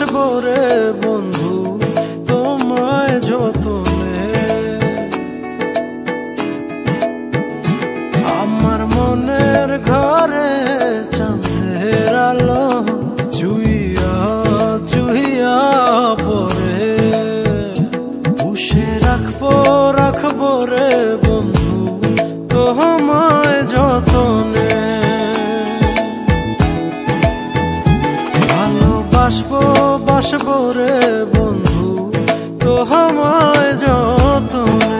বাসবো রে বন্ধু তোমায় যতনে। আমার মনের ঘরে চাঁদের আলো চুইয়া চুইয়া পরে পুষে রাখবো রে বন্ধু তোমায় যতনে। বাসবো রে বন্ধু তোমায় যতনে।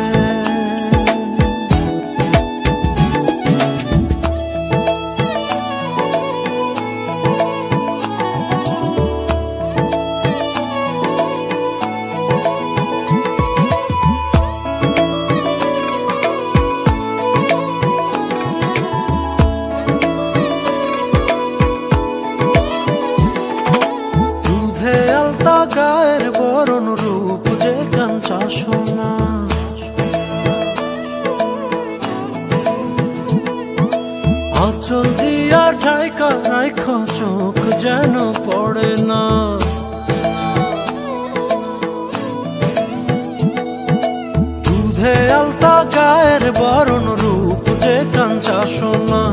গায়ের বরণ রূপ যে কাঞ্চা সোনা, আঁচল দিয়া ঢাকা রাখো চোখ যেন পড়ে না। দুধে আলতা গায়ের বরণ রূপ যে কাঞ্চা সোনা,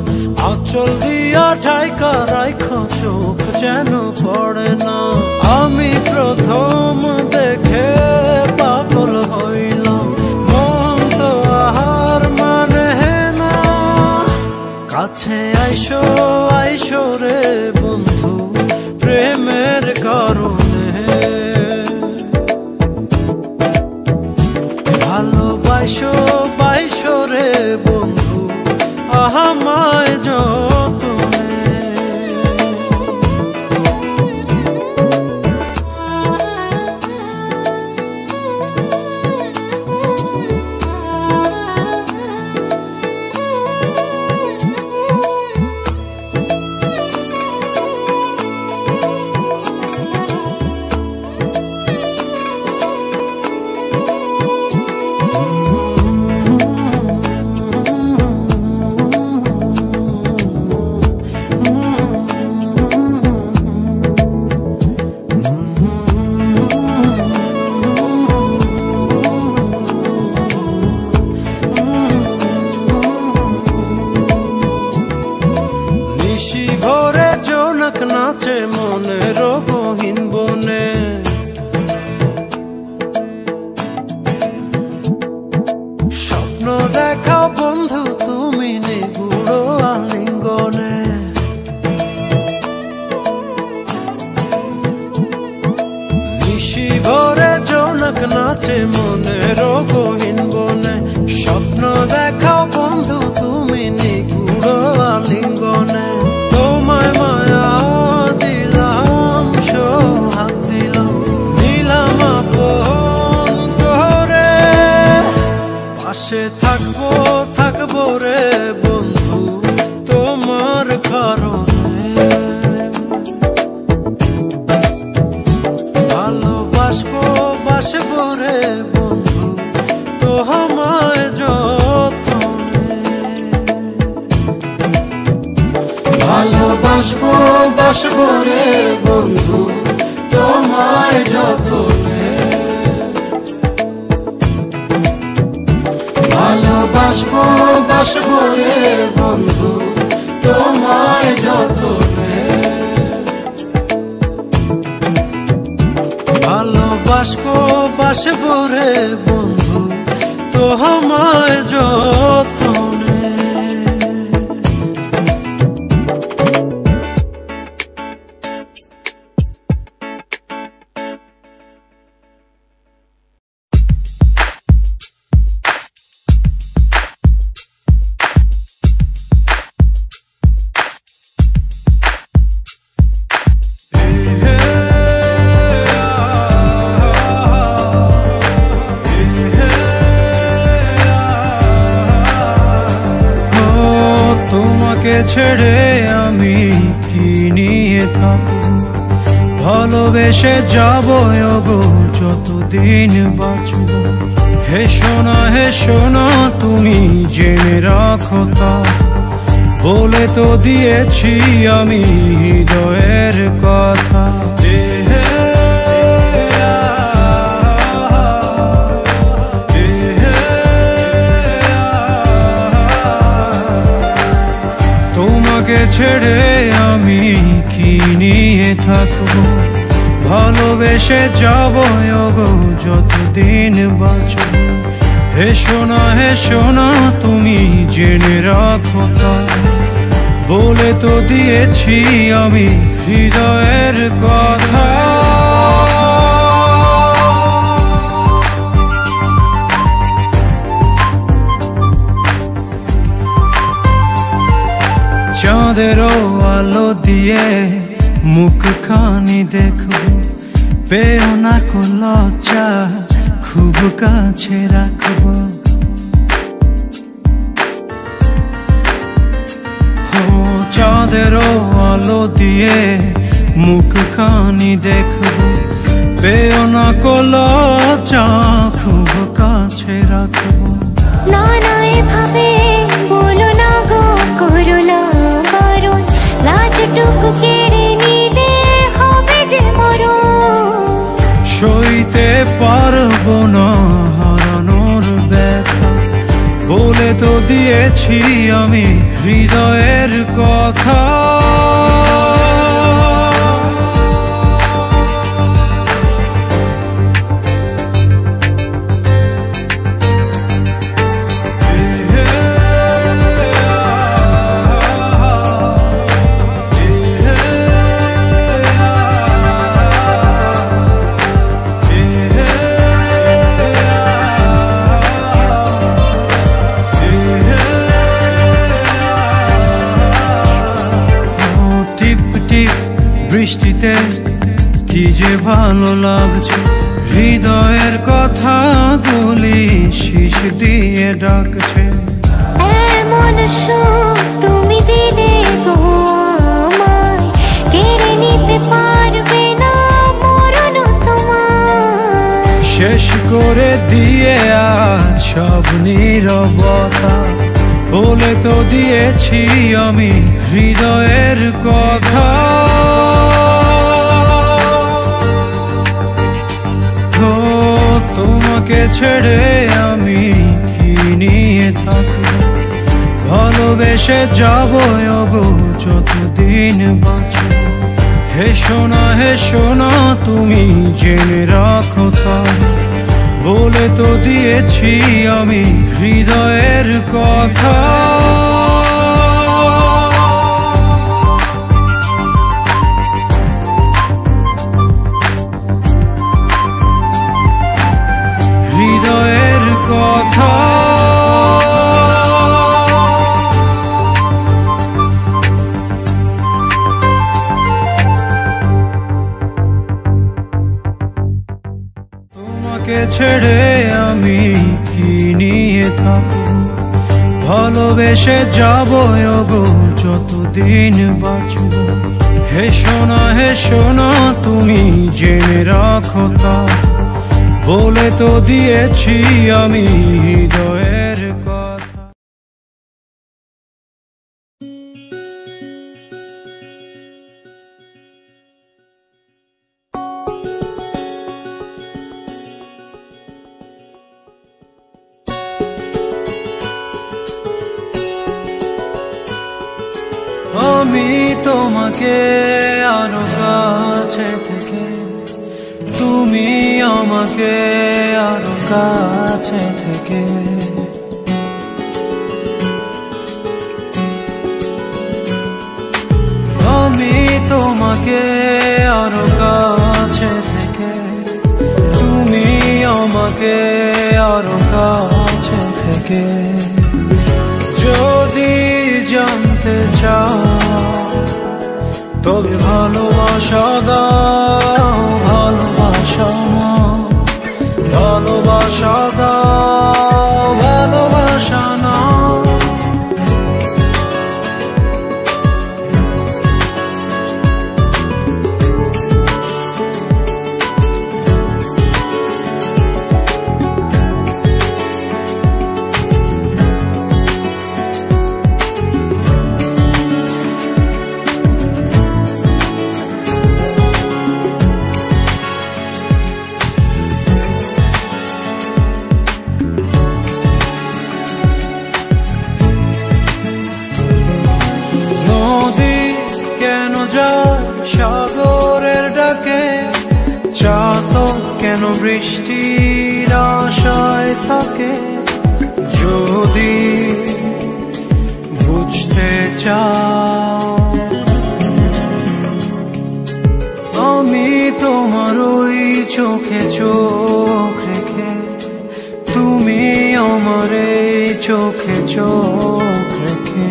আঁচল দিয়া ঢাকা রাখো চোখ যেন পড়ে না। আমি প্রথম দেখে পাগল হইলাম, মন তো আহার মানে না। কাছে আইসো রে বন্ধু প্রেমের কারণে। ভালোবাসো রে বন্ধু আমায় যতনে। নাচে মনের গহীন বনে, স্বপ্ন দেখাও বন্ধু তুমি নিগুড় আলিঙ্গনে। নিশি ভরে জোনাক নাচে মনের গহীন বনে, স্বপ্ন দেখাও বন্ধু তুমি নিগুড় আলিঙ্গনে। তোমায় মায়া দিলাম সোহাগ দিলাম, নিলাম আপন করে। পাশে থাকবো রে বন্ধু তোমার কারণে। ভালোবাসবো রে বন্ধু তোমায় যতনে। ভালোবাসবো রে বন্ধু তোমায় যতনে। ভালোবাসবো রে বন্ধু তোমায় যতনে। ভালোবাসবো রে বন্ধু তোমায় যতনে। ছেড়ে আমি কি নিয়ে থাকব, ভালোবেসে যাব গো যতদিন বাঁচব। হেসো না তুমি জেনে রাখো তা, বলে তো দিয়েছি আমি হৃদয়ের কথা। ছেড়ে আমি কি নিয়ে থাকবো, ভালোবেসে যাবো গো যতদিন বাঁচব। হেসো না তুমি জেনে রাখো তা, বলে তো দিয়েছি আমি হৃদয়ের কথা। চাঁদেরও আলো দিয়ে মুখখানি দেখবো, পেও না কো লজ্জা খুব কাছে রাখবো। চাঁদেরও আলো দিয়ে মুখখানি দেখবো, পেও না কো লজ্জা খুব কাছে রাখবো। না না এভাবে বলো না গো, করো না বারণ, লাজটুকু কেড়ে নিলে হবে যে মরণ। সইতে পারবো না হারানোর ব্যথা, বলে তো দিয়েছি আমি হৃদয়ের কথা। বৃষ্টিতে কি যে ভালো লাগছে, হৃদয়ের কথাগুলি শীষ দিয়ে ডাকছে। এমন সুখ তুমি দিলে গো আমায়, কেড়ে নিতে পারবে না মরণ তোমার। শেষ করে দিয়ে আজ সব নীরবতা, বলে তো দিয়েছি আমি হৃদয়ের কথা। তোমাকে ছেড়ে আমি কি নিয়ে থাকবো, ভালোবেসে যাবো গো যতদিন বাঁচব। হেসো না তুমি জেনে রাখো তা, বলে তো দিয়েছি আমি হৃদয়ের কথা। হৃদয়ের কথা। তোমাকে ছেড়ে আমি কি নিয়ে থাকবো, ভালোবেসে যাবো গো যতদিন বাঁচব। হেসো না তুমি জেনে রাখো তা, বলে তো দিয়েছি আমি হৃদয়ের কথা। আমি তোমাকে আরো কাছে থেকে, তুমি আমাকে আরো কাছে থেকে। আমি তোমাকে আরো কাছে থেকে, তুমি আমাকে আরো কাছে থেকে। যদি জানতে চাও তবে ভালোবাসা দাও, ভালোবাসা নাও, ভালোবাসা দাও, ভালোবাসা নাও। বৃষ্টির আশায় থাকে যদি বুঝতে চাও। আমি তোমার ওই চোখে চোখ রেখে, তুমি আমার এই চোখে চোখ রেখে।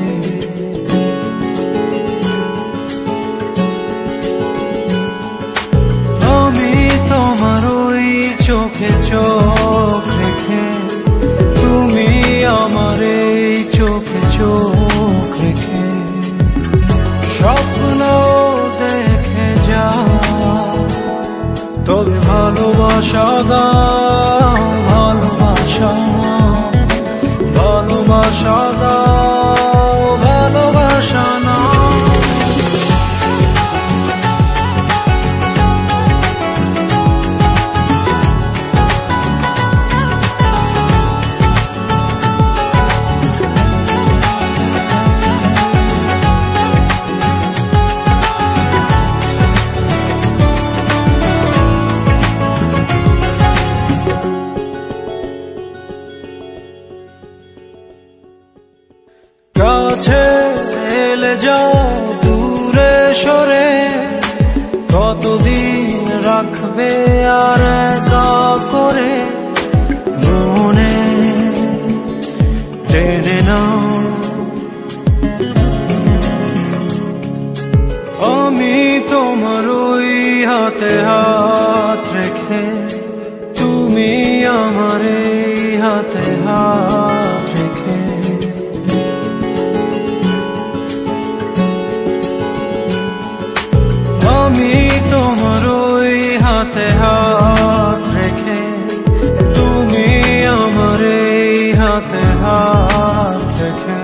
আমি তোমার ওই চোখে চোখ রেখে, তুমি আমার এই চোখে চোখ রেখে। স্বপ্ন দেখে যাও, তবে ভালোবাসা দাও, ভালোবাসা ভালোবাসা দাও, ভালোবাসা না। কাছে এলে যাও, দূরে সরে কতদিন রাখবে আর একা করে মনে টেনে নাও। আমি তোমার ওই হাতে হাত রেখে, তুমি আমার এই হাতে হাত রেখে। আমি তোমার ওই হাতে হাত রেখে, তুমি আমার এই হাতে হাত রেখে।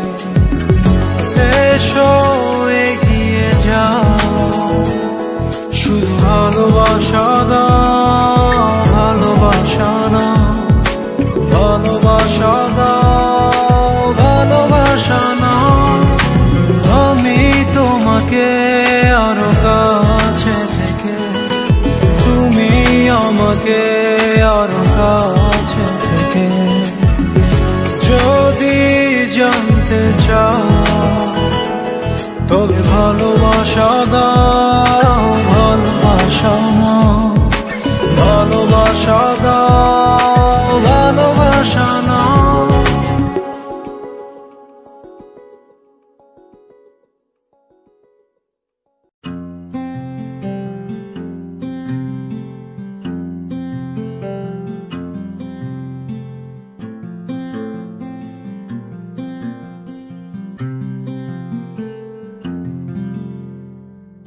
এসো এগিয়ে যাও, শুধু ভালোবাসা দাও, ভালোবাসা না। ভালোবাসা দাও, ভালোবাসা না। আমি তোমাকে আরো কাছে থেকে, তুমি আমাকে আরো কাছে থেকে। যদি জানতে চাও, তবে ভালোবাসা দাও, ভালোবাসা না। ভালোবাসা দাও, ভালোবাসা না।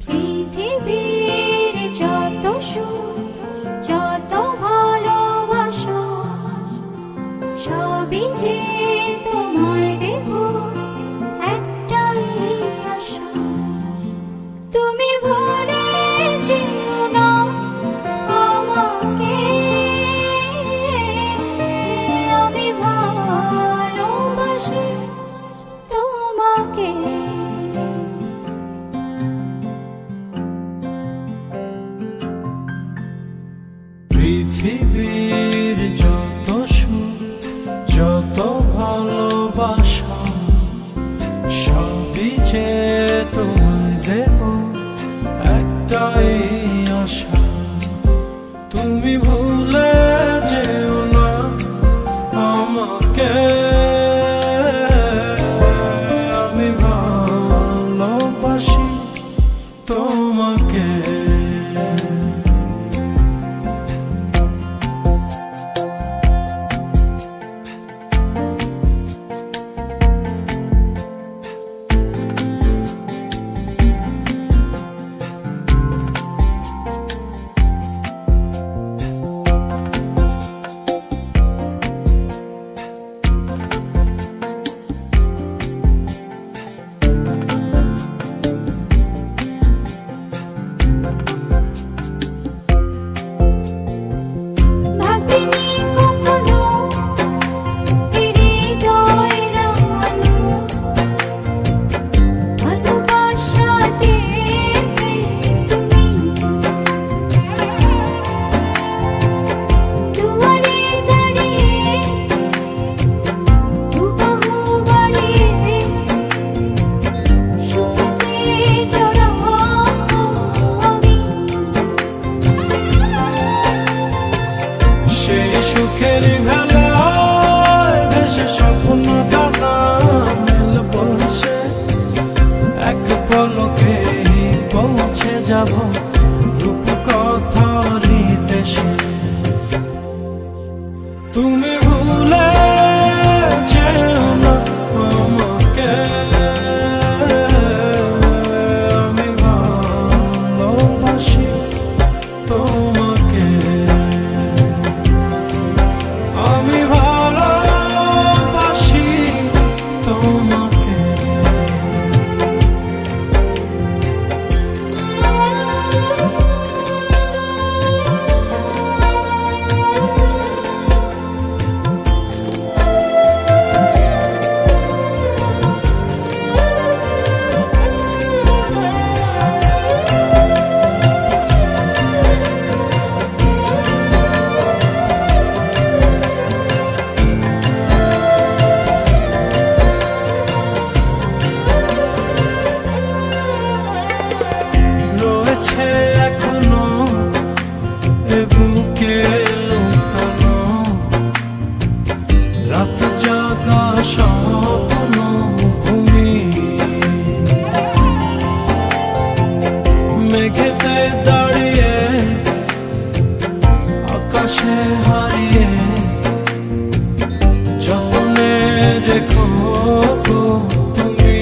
পৃথিবীর যত সুখ, যত ভালোবাসা, সবই যে তোমায় দেব একটাই আশা। তুমি ভুলে যেও না আমাকে, আমি ভালোবাসি তোমাকে। পৃথিবীর যত সুখ, যত ভালোবাসা, সবই যে তোমায় দেব একটাই আশা। তুমি ভুলে যেও না আমাকে, আমি ভালোবাসি তোমাকে। যাব রূপকথারই দেশে। তুমি ভুলে যেও না আমাকে, আমি ভালোবাসি তোমাকে, আমি ভালোবাসি তোমাকে। এখনো এ বুকে লুকানো রাত জাগা স্বপ্ন ভূমি, মেঘেতে দাঁড়িয়ে আকাশে হারিয়ে যতনে রেখো গো তুমি।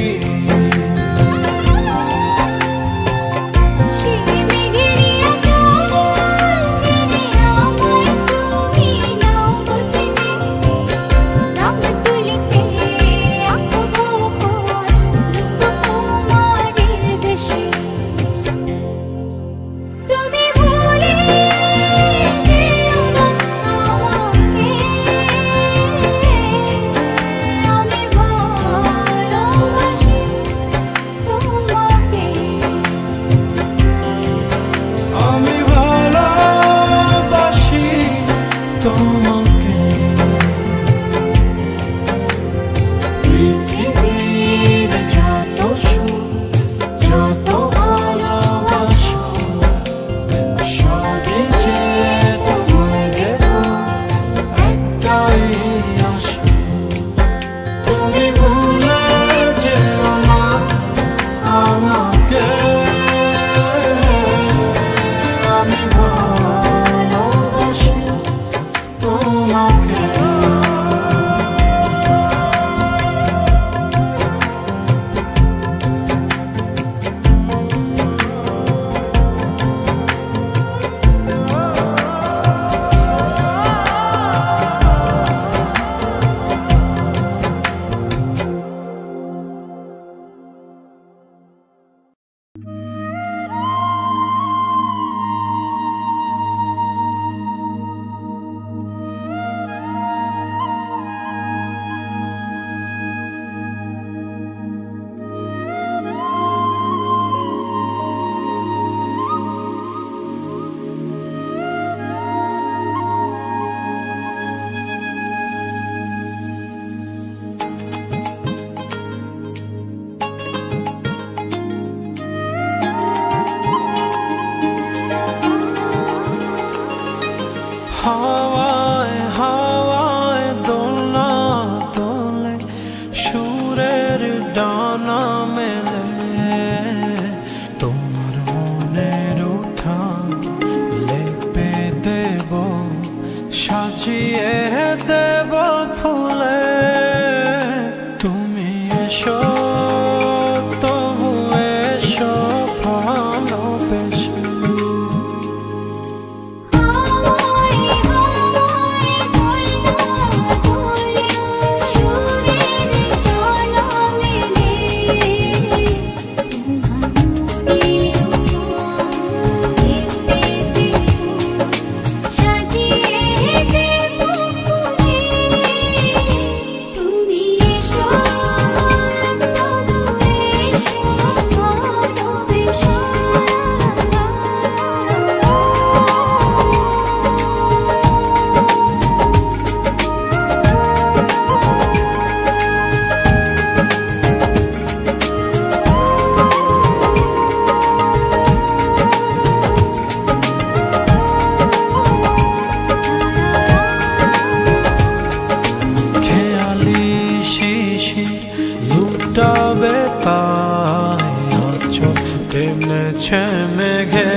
টেনেছে মেঘে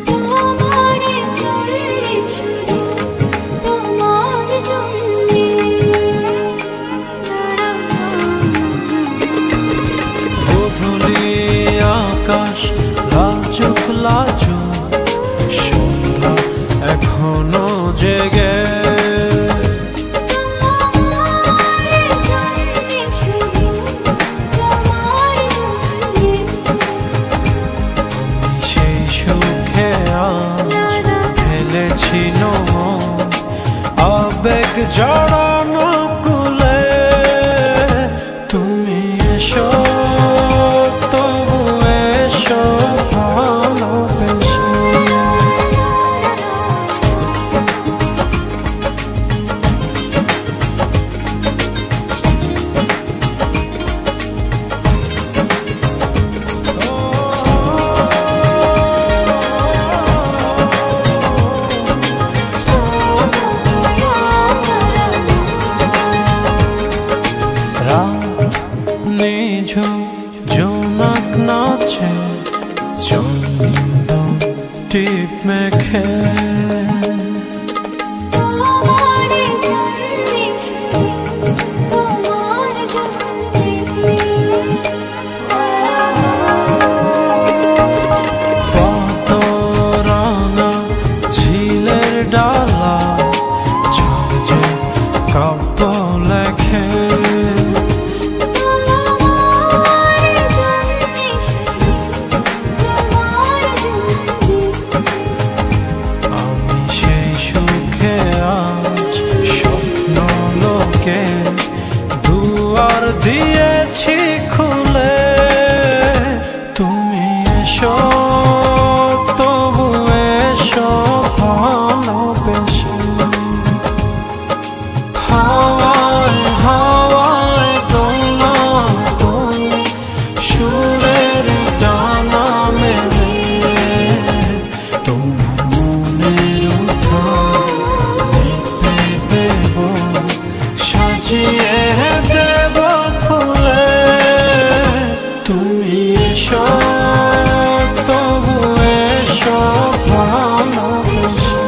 তোমারে চললে শুধু তোমার জন্যে গোধূলি আকাশ লাজুক লাজুক সন্ধ্যা এখনো জেগে আবেগ জড়ানো কুলে তুমি এসো তবু এসো ভালোবেসে নিঝুম জোনাক নাচে চন্দন টিপ মেখে তোমারে চললে শুধু তোমার জন্যে পাতরাঙা ঝিলের ডালা ঝাঁঝে কাব্য লেখে দুয়ার দিয়েছি খুলে তুমি এসো তবু এসো ভালোবেসে হাওয়ায় হাওয়ায় দোলা দোলে সুরের ডানা মেলে তোমার মনের উঠান লিপে দেব সাজিয়ে দেব ফুলে তুমি এসো তবু এসো ভালোবেসে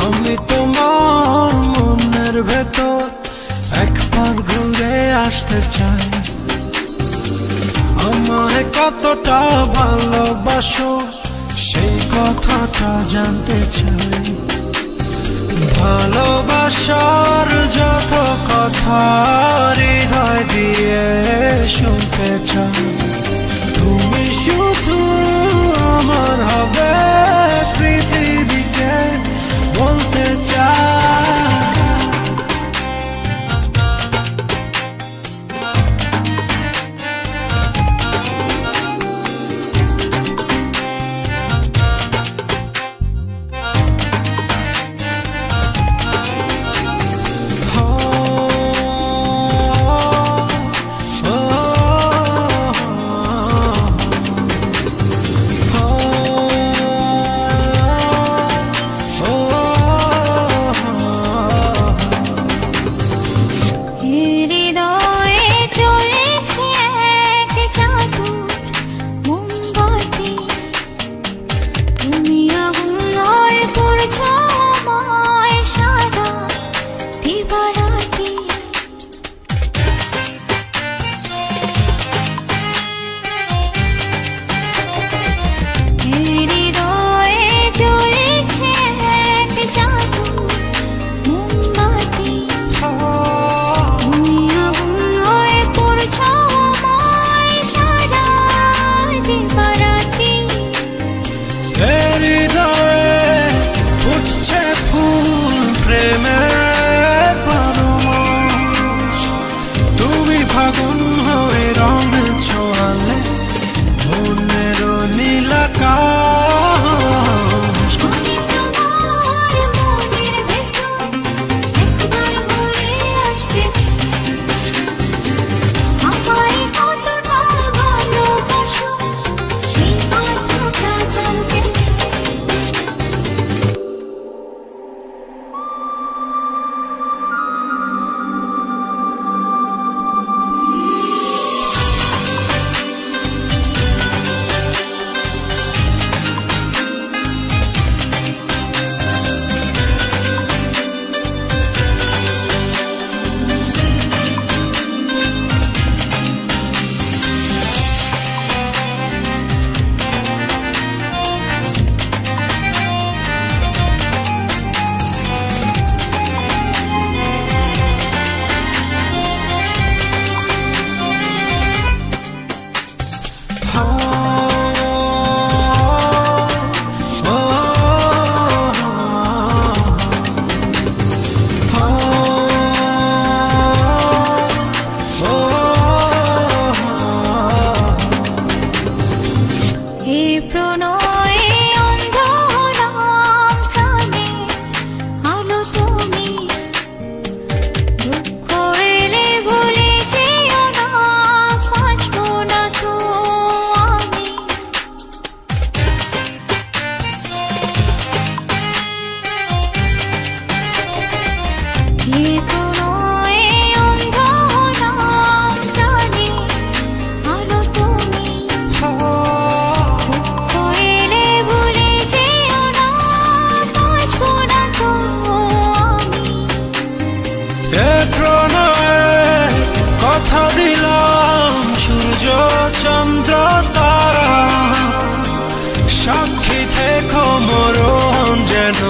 আমি তোমার মনের ভেতর একবার ঘুরে আসতে চাই আমায় কতটা ভালোবাসো সেই কথাটা জানতে চাই ভালোবাসার যত কথা হৃদয় দিয়ে শুনতে চাই তুমি শুধু আমার হবে পৃথিবীকে বলতে চাই এ প্রণয়ে কথা দিলাম সূর্য চন্দ্র তারা সাক্ষী থেকো মরণ যেন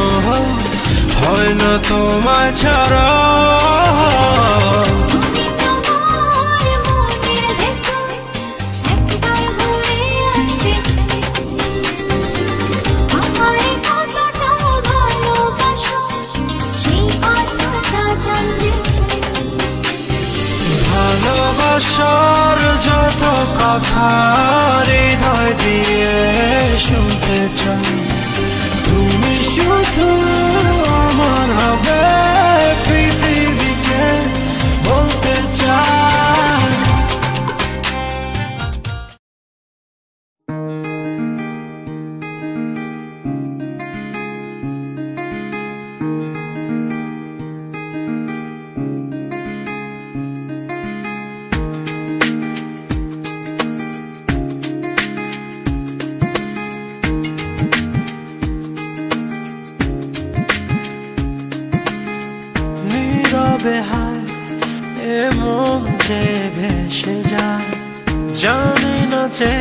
হয় না তোমায় ছাড়া ভালোবাসার যত কথা হৃদয় দিয়ে শুনতে চাই তুমি শুধু আমার হবে পৃথিবীকে বলতে চাই বেহায় এ মন যে ভেসে যায় জানি না যে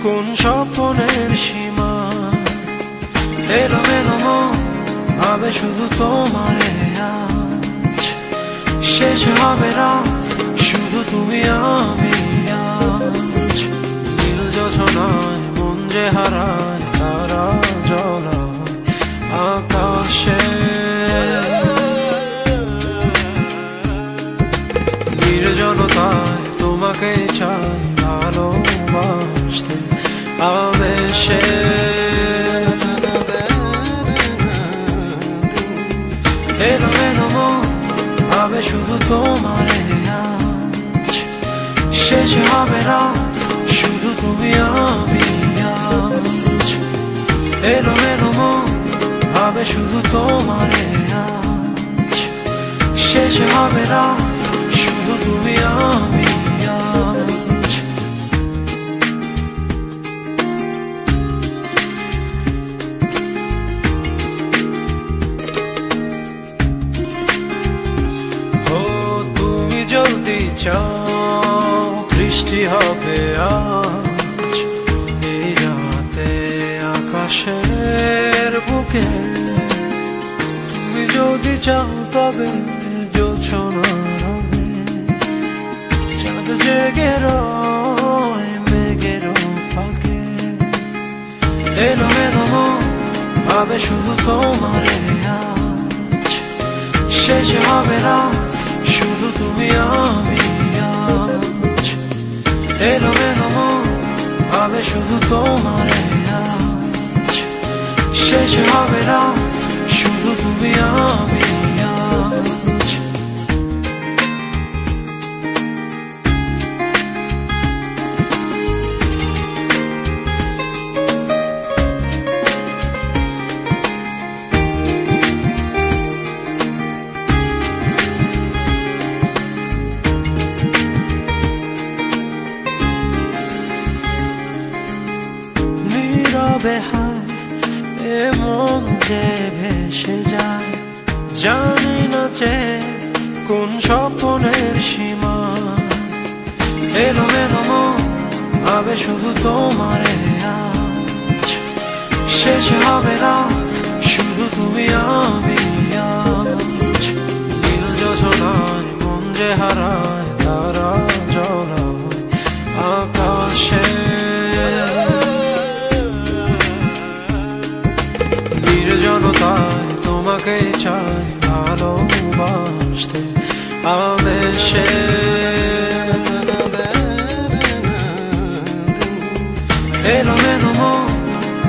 কোন স্বপ্নের সীমা এলো মেলো মন ভাবে শুধু তোমারে আজ শেষ হবে রাত শুধু তুমি আমি আজ নীল যোছনায় মন যে হারায় তারা জ্বলা আকাশে জনতায় তোমাকে চাই ভালোবাসতে আবেশে এলো এলো মন ভাবে শুধু তোমারে আজ শেষ হবে রাত শুধু তুমি আমি আজ এলো এলো মন ভাবে শুধু তোমারে আজ শেষ হবে রাত শুধু তুমি আমি আজ ও তুমি যদি চাও বৃষ্টি হবে আজ এই রাতে আকাশের বুকে তুমি যদি চাও তবে জোছনা জেগে রয় মেঘের ফাঁকে এলো এলো মন ভাবে শুধু তোমারে আজ শেষ হবে রাত শুধু তুমি আমি আজ এলো এলো মন ভাবে শুধু তোমারে আজ শেষ হবে রাত শুধু তুমি আমি আজ বেহায় এ মন যে ভেসে যায় জানি না যে কোন স্বপ্নের সীমা এলো এলো মন ভাবে শুধু তোমারে আজ শেষ হবে রাত শুধু তুমি আমি আজ নীল যোছনায় মন যে হারায় তারা জ্বলা আকাশে জনতায় তোমাকে চাই ভালোবাসতে আবেশে এলো এলো মন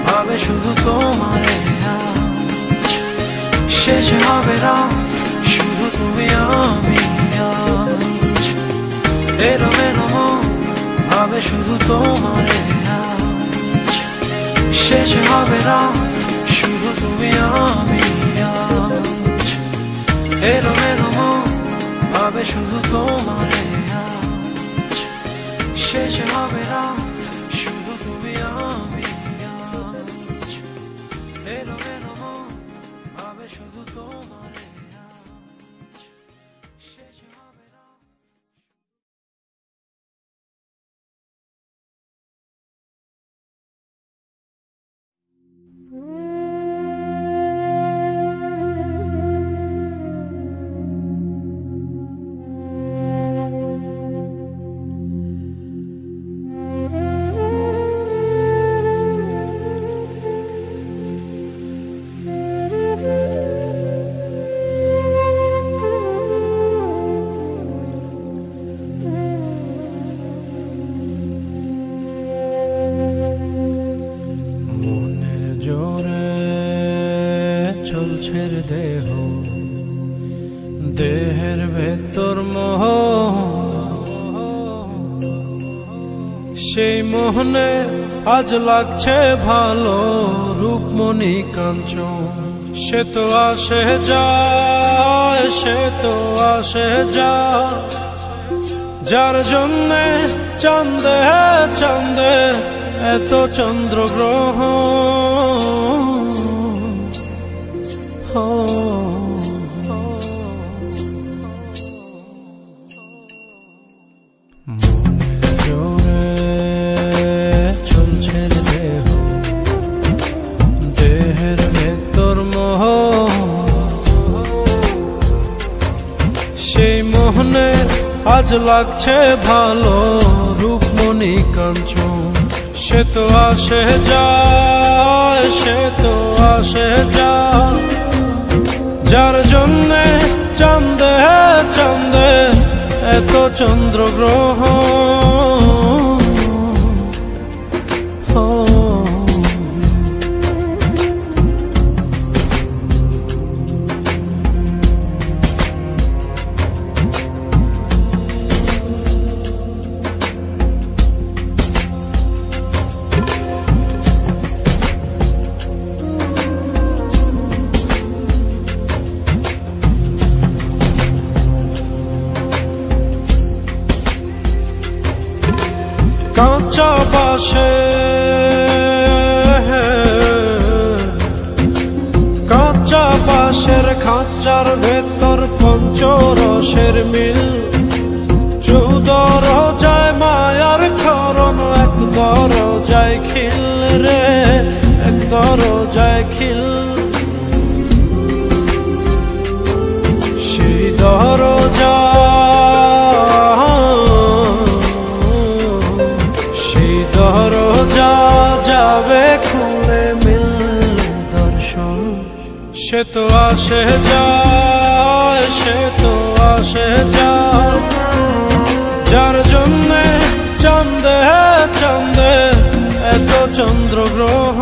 ভাবে শুধু তোমারে আজ শেষ হবে রাত শুধু তুমি আমি আজ এলো এলো মন ভাবে শুধু তোমারে আজ শেষ হবে রাত শুধু তুমি আমি আজ এলো এলো মন ভাবে শুধু তোমারে আজ শেষ হবে রাত শুধু তুমি আমি আজ এলো এলো মন ভাবে শুধু তোমারে আজ জোরে চলছে রে দেহ, দেহের ভেতর মোহ, সেই মোহনে আজ লাগছে ভালো রূপমণি কাঞ্চন। সে তো আসে যায়, সে তো আসে যায়, যার জন্যে চাঁদে চাঁদে এত চন্দ্রগ্রহ। জোরে চলছে দেহ, দেহের ভেতর মোহ, সেই মোহনে আজ লাগছে ভালো রূপমণি কাঞ্চন। সে তো আসে যায়, সে তো আসে যায়, যার জন্যে চাঁদে চাঁদে এত চন্দ্রগ্রহ। কাঁচা বাসে কাঁচা বাসের খাঁচার ভেতর পঞ্চরসের মিল, চৌদর যায় মায়ার খরণ, এক দর যায় খিল রে, এক দর যায় খিল। সেই দর দরজা যাবে খুলে মিল দর্শন। সে তো আসে যায়, সে তো আসে যায়, যার জন্যে চাঁদে চাঁদে এত চন্দ্রগ্রহ।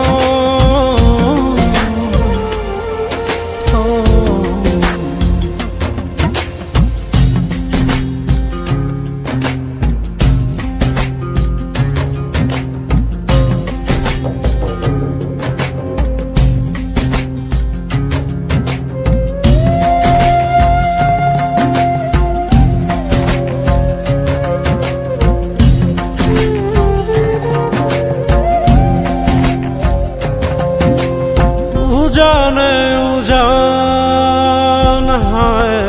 উজানে উজান হায়,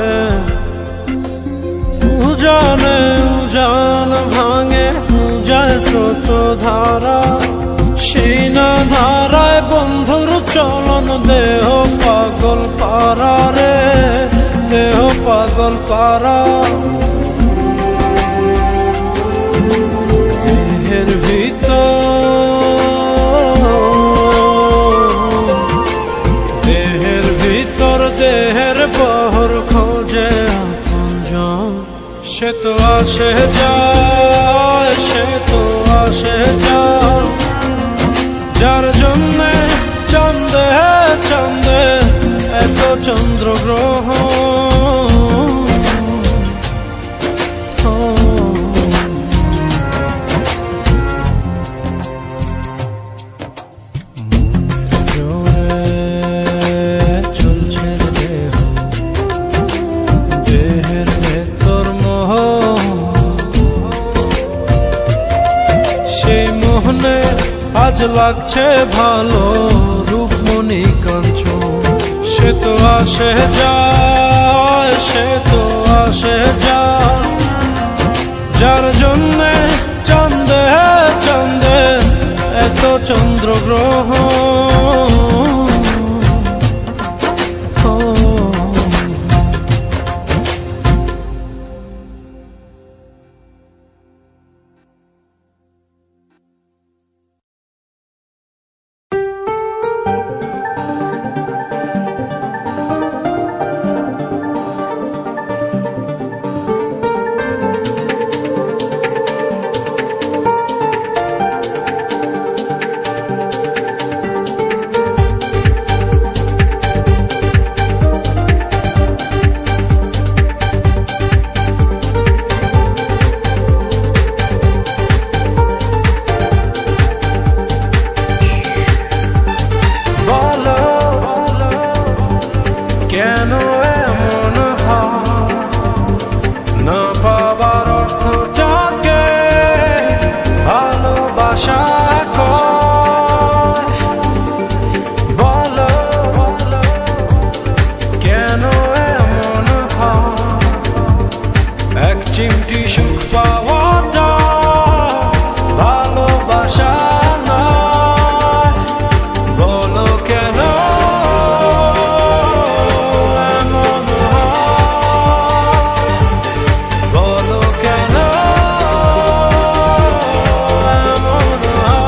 উজানে উজান ভাঙে যায় স্রোত ধারা, সেই না ধারায় বন্ধুর চলন, দেহ পাগল পারা রে, দেহ পাগল পারা। দেহের ভিতর দেহের পহর খোঁজে আপনজন। সে তো আসে যায়, সে তো আসে যায়, যার জন্যে চাঁদে চাঁদে এত চন্দ্রগ্রহ। আজ লাগছে ভালো রূপমণি কাঞ্চন। সে তো আসে যায়, সে তো আসে যায়, যার জন্যে চাঁদে চাঁদে এত চন্দ্রগ্রহ। বলো কেন এমন হয় না পাবার অর্থটাকে ভালোবাসা কয়। বলো কেন এমন হয় এক চিমটি সুখ পাওয়াটা ভালোবাসা নয়। বলো কেন এমন হয়, বলো কেন এমন হয়।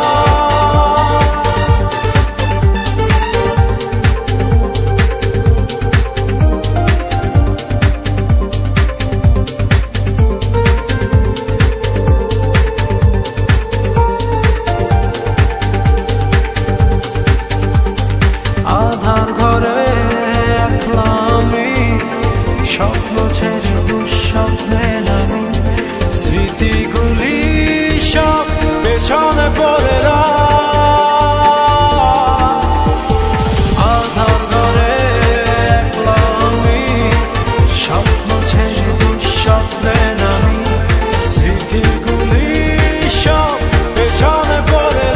আধার ঘরে একলা আমি, স্বপ্ন ছেড়ে দুঃস্বপ্নে নামি। স্মৃতিগুলি সব পেছনে পড়ে আধার ঘরে একলা আমি, স্বপ্ন ছেড়ে দুঃস্বপ্নে নামি। স্মৃতিগুলি সব পেছনে পড়ে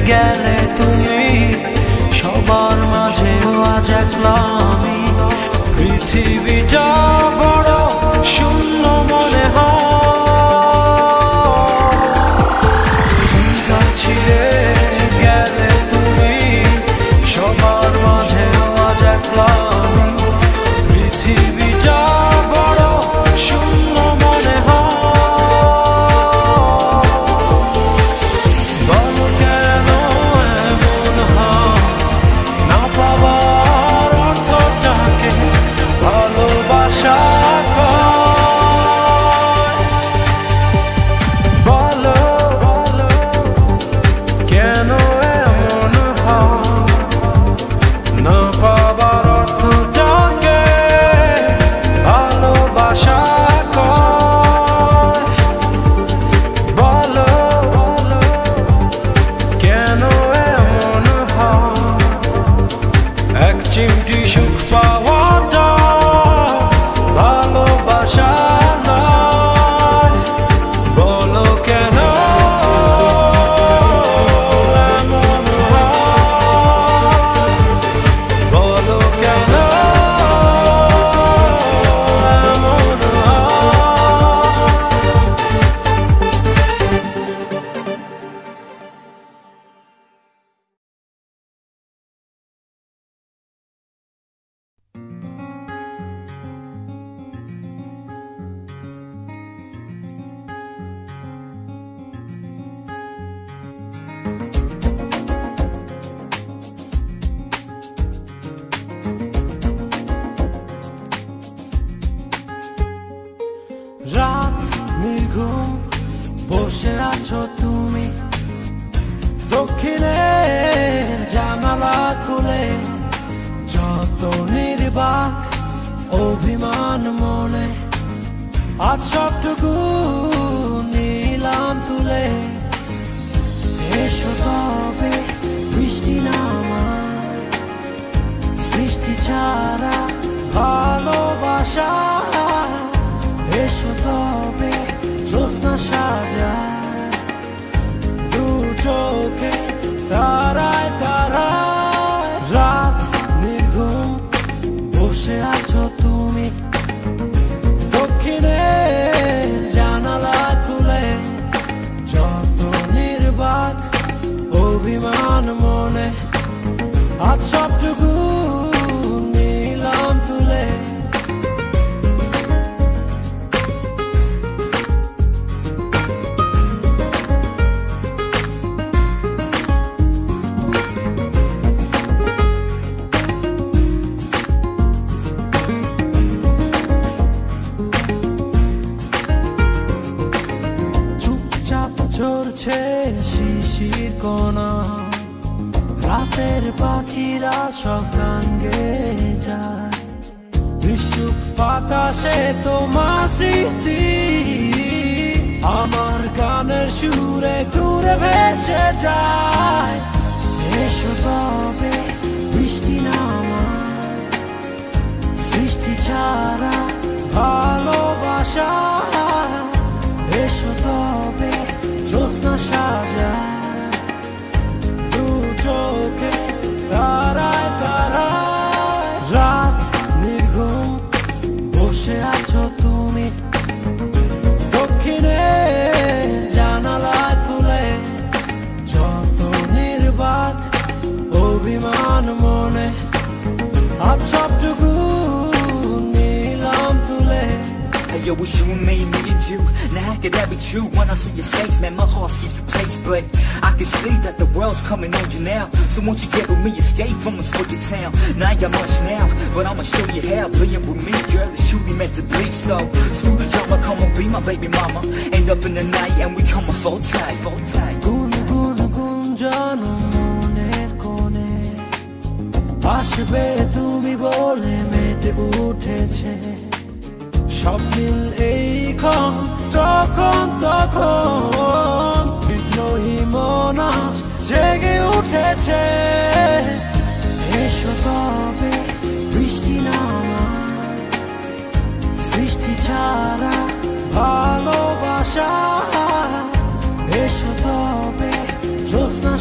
গেলে তুমি সবার মাঝে আজ একলা আমি। পৃথিবীটা বড় শূন্য মনে হয়। ছিড়ে গেলে তুমি সবার মাঝে আজ একলা আমি। পৃথিবীটা বড় শূন্য মনে হয়। চিমটি সুখ পাওয়াটা ভালোবাসা নয়। বলো কেন এমন হয়, বলো কেন এমন রাত নির্ঘুম বসে আছো তুমি, দক্ষিণের জানালা খুলে। যত নির্বাক অভিমান মনে, আজ সবটুকু নিলাম তুলে। এসো তবে বৃষ্টি নামায়, সৃষ্টি ছাড়া ভালোবাসা। এসো তবে জ্যোৎস্না সাজায়, দুটো অভিমান মনে আজ সবটুকু নিলাম তুলে। ঝরছে শিশির কণা, রাতের পাখিরা সব গান গেয়ে যায়, বিশুপ বাতাসে তোমার স্মৃতি আমার গানের সুরে দূরে ভেসে যায়। এসো তবে বৃষ্টি নামায়, সৃষ্টি ছাড়া ভালোবাসা, এসো তবে জ্যোৎস্না সাজায় দু চোখে তারায় তারায়। রাত নির্ঘুম বসে আছো তুমি দক্ষিণে জানালা খুলে, যত নির্বাক অভিমান মনে আজ সবটুকু নিলাম তুলে। Hey yo, it's you and me and you. Now how could that be true? When I see your face, man, my heart skips a place. But I can see that the world's coming on you now. So won't you get with me, escape from this wicked town. Now I got much now, but I'ma show you how. Playing with me, girl, it's truly meant to be. So screw the drama, come on, be my baby mama. End up in the night and we come a full tight. গুন গুন গুঞ্জন মনের কোণে আসবে তুমি বলে মেতে উঠেছে, সব মিল এইক্ষণ যখন তখন বিদ্রোহী মন আজ জেগে উঠেছে। এসো তবে বৃষ্টি নামায়, সৃষ্টি ছাড়া ভালোবাসা, এসো তবে জ্যোৎস্না